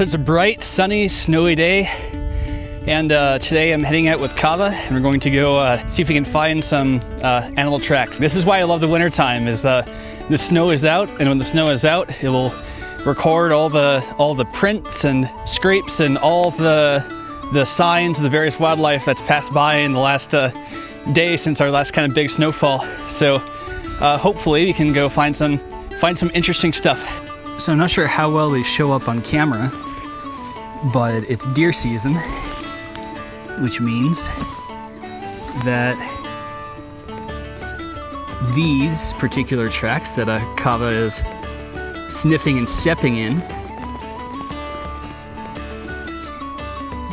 So it's a bright, sunny, snowy day, and today I'm heading out with Kava, and we're going to go see if we can find some animal tracks. This is why I love the winter time, is the snow is out, and when the snow is out, it will record all the prints and scrapes and all the signs of the various wildlife that's passed by in the last day since our last kind of big snowfall. So hopefully we can go find some interesting stuff. So I'm not sure how well they show up on camera, but it's deer season, which means that these particular tracks that Kava is sniffing and stepping in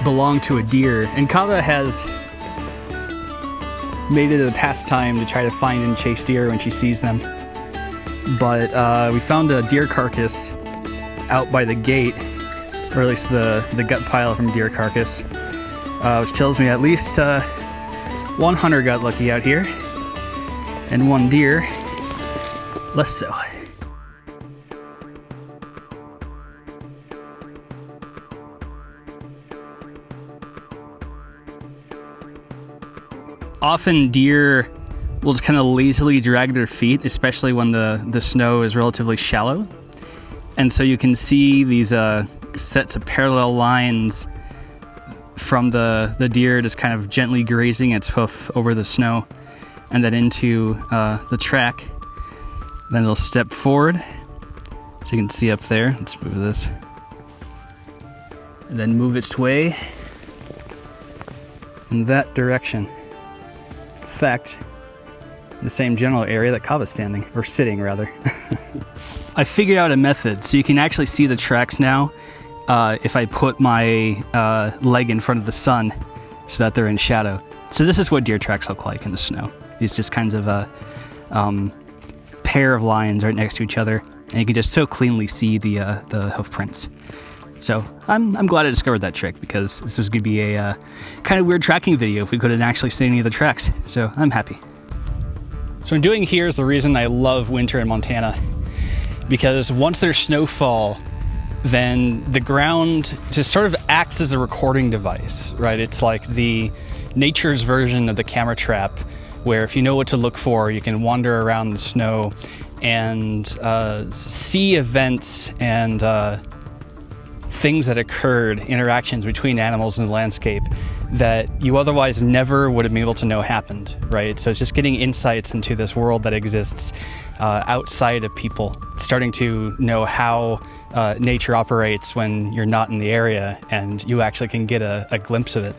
belong to a deer. And Kava has made it a pastime to try to find and chase deer when she sees them. But we found a deer carcass out by the gate, or at least the gut pile from deer carcass, which tells me at least one hunter got lucky out here, and one deer less so. Often deer will just kind of lazily drag their feet, especially when the snow is relatively shallow. And so you can see these sets of parallel lines from the deer just kind of gently grazing its hoof over the snow and then into the track. Then it'll step forward, so you can see up there. Let's move this. And then move its way in that direction. In fact, the same general area that Kava's standing, or sitting rather. I figured out a method, so you can actually see the tracks now if I put my leg in front of the sun so that they're in shadow. So this is what deer tracks look like in the snow. These just kinds of pair of lines right next to each other, and you can just so cleanly see the hoof prints. So I'm glad I discovered that trick, because this was going to be a kind of weird tracking video if we couldn't actually see any of the tracks. So I'm happy. So what I'm doing here is the reason I love winter in Montana, because once there's snowfall, then the ground just sort of acts as a recording device, right? It's like the nature's version of the camera trap, where if you know what to look for, you can wander around the snow and see events and things that occurred, interactions between animals in the landscape that you otherwise never would have been able to know happened, right? So it's just getting insights into this world that exists outside of people, starting to know how nature operates when you're not in the area and you actually can get a glimpse of it.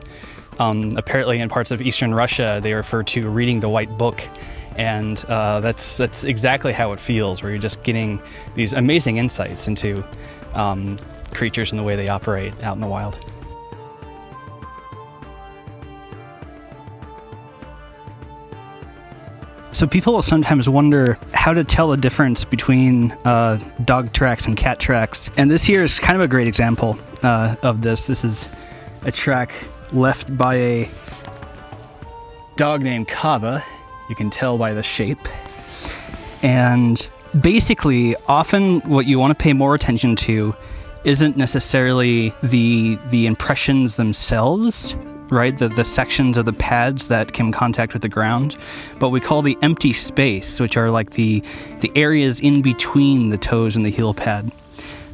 Apparently in parts of Eastern Russia, they refer to reading the White Book, and that's exactly how it feels, where you're just getting these amazing insights into creatures and the way they operate out in the wild. So people will sometimes wonder how to tell the difference between dog tracks and cat tracks. And this here is kind of a great example of this. This is a track left by a dog named Kava. You can tell by the shape. And basically, often what you want to pay more attention to isn't necessarily the impressions themselves, right? The sections of the pads that come in contact with the ground, but we call the empty space, which are like the areas in between the toes and the heel pad.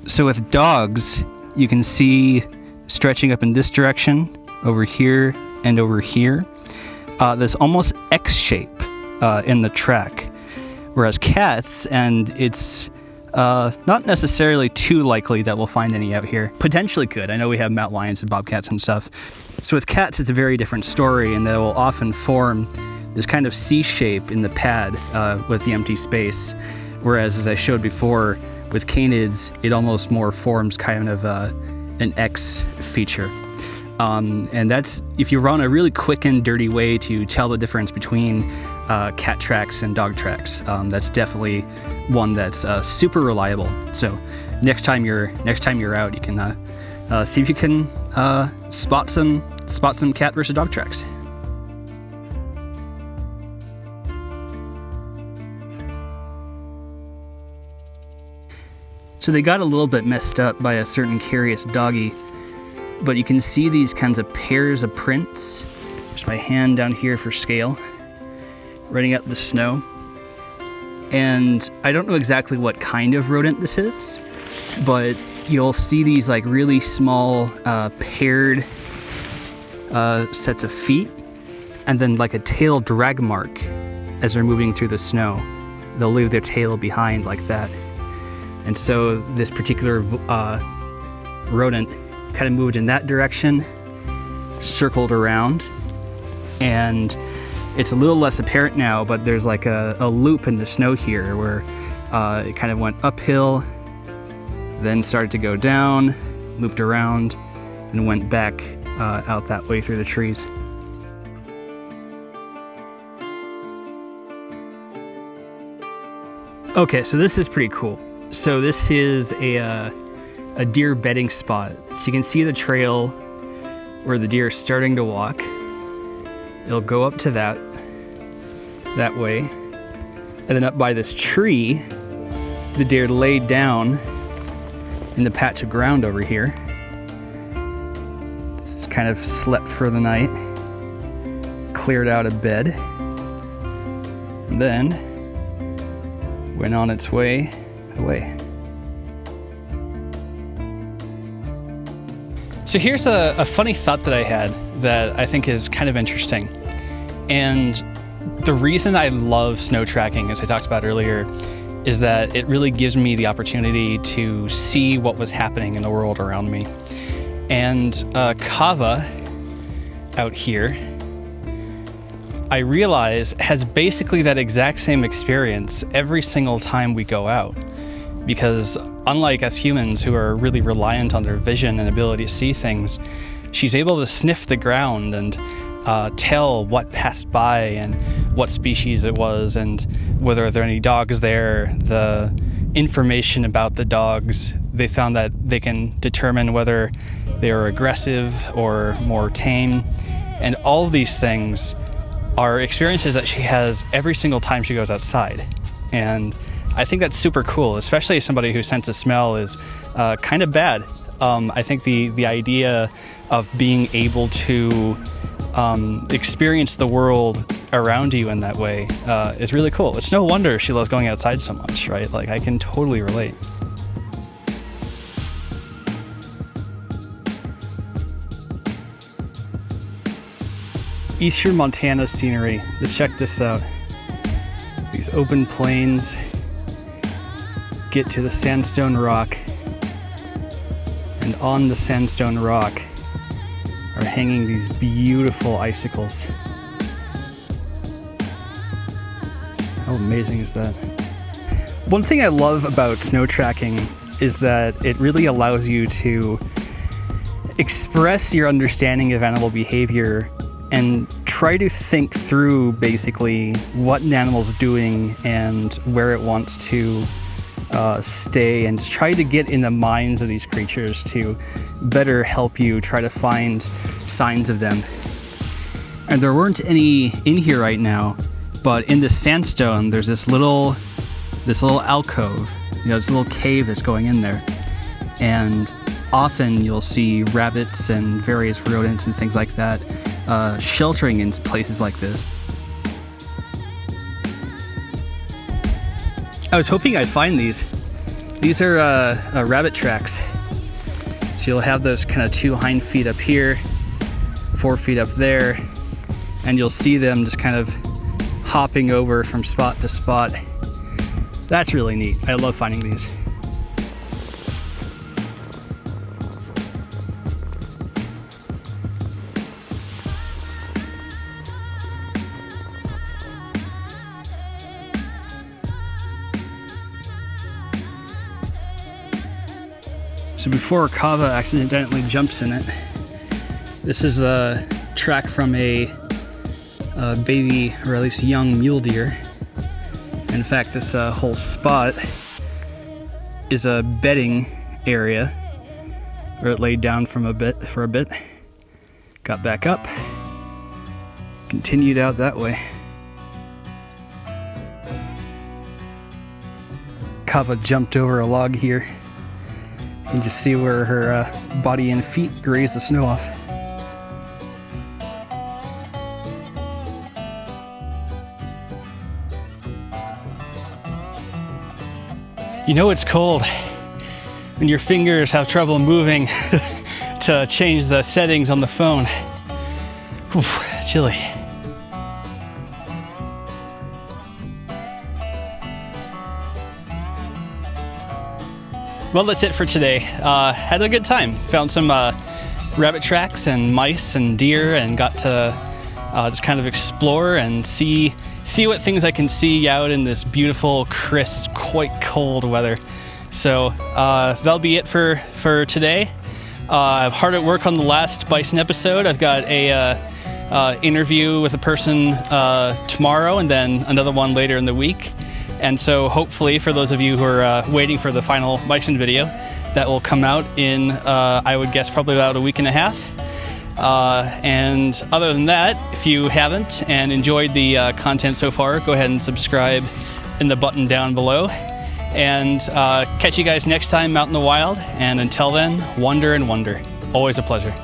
So with dogs, you can see stretching up in this direction, over here and over here, this almost X shape in the track. Whereas cats, and it's not necessarily too likely that we'll find any out here. Potentially could. I know we have mountain lions and bobcats and stuff. So with cats, it's a very different story, and they will often form this kind of C shape in the pad with the empty space. Whereas, as I showed before, with canids, it almost more forms kind of an X feature. And that's, if you run a really quick and dirty way to tell the difference between cat tracks and dog tracks, that's definitely one that's super reliable. So next time you're out, you can see if you can spot some cat versus dog tracks. So they got a little bit messed up by a certain curious doggy, but you can see these kinds of pairs of prints. There's my hand down here for scale, running up the snow. And I don't know exactly what kind of rodent this is, but you'll see these like really small paired sets of feet, and then like a tail drag mark as they're moving through the snow. They'll leave their tail behind like that. And so this particular rodent kind of moved in that direction, circled around, and it's a little less apparent now, but there's like a loop in the snow here where it kind of went uphill, then started to go down, looped around, and went back out that way through the trees. Okay, so this is pretty cool. So this is a deer bedding spot. So you can see the trail where the deer is starting to walk. It'll go up to that way. And then up by this tree, the deer laid down in the patch of ground over here. It's kind of slept for the night, cleared out a bed, and then went on its way away. So here's a funny thought that I had that I think is kind of interesting. And the reason I love snow tracking, as I talked about earlier, is that it really gives me the opportunity to see what was happening in the world around me. And Kava out here, I realize, has basically that exact same experience every single time we go out. Because unlike us humans who are really reliant on their vision and ability to see things, she's able to sniff the ground and tell what passed by and what species it was and whether there are any dogs there. The information about the dogs, they found that they can determine whether they are aggressive or more tame. And all of these things are experiences that she has every single time she goes outside. And I think that's super cool, especially as somebody whose sense of smell is kind of bad. I think the idea of being able to experience the world around you in that way is really cool. It's no wonder she loves going outside so much, right? Like, I can totally relate. Eastern Montana scenery. Just check this out. These open plains get to the sandstone rock, and on the sandstone rock are hanging these beautiful icicles. How amazing is that? One thing I love about snow tracking is that it really allows you to express your understanding of animal behavior and try to think through basically what an animal's doing and where it wants to stay, and try to get in the minds of these creatures to better help you try to find signs of them. And there weren't any in here right now, but in the sandstone there's this little alcove, this little cave that's going in there, and often you'll see rabbits and various rodents and things like that sheltering in places like this. I was hoping I'd find these. These are rabbit tracks. So you'll have those kind of 2 hind feet up here, 4 feet up there, and you'll see them just kind of hopping over from spot to spot. That's really neat. I love finding these. So before Kava accidentally jumps in it, this is a track from a baby, or at least young mule deer. In fact, this whole spot is a bedding area where it laid down for a bit, got back up, continued out that way. Kava jumped over a log here. You can just see where her body and feet graze the snow off. You know it's cold when your fingers have trouble moving to change the settings on the phone. Whew, chilly. Well, that's it for today. Had a good time. Found some rabbit tracks and mice and deer, and got to just kind of explore and see what things I can see out in this beautiful, crisp, quite cold weather. So that'll be it for today. I'm hard at work on the last bison episode. I've got a interview with a person tomorrow, and then another one later in the week. And so hopefully, for those of you who are waiting for the final bison video, that will come out in, I would guess, probably about a week and a half. And other than that, if you haven't and enjoyed the content so far, go ahead and subscribe in the button down below. And catch you guys next time out in the wild. And until then, wonder and wonder. Always a pleasure.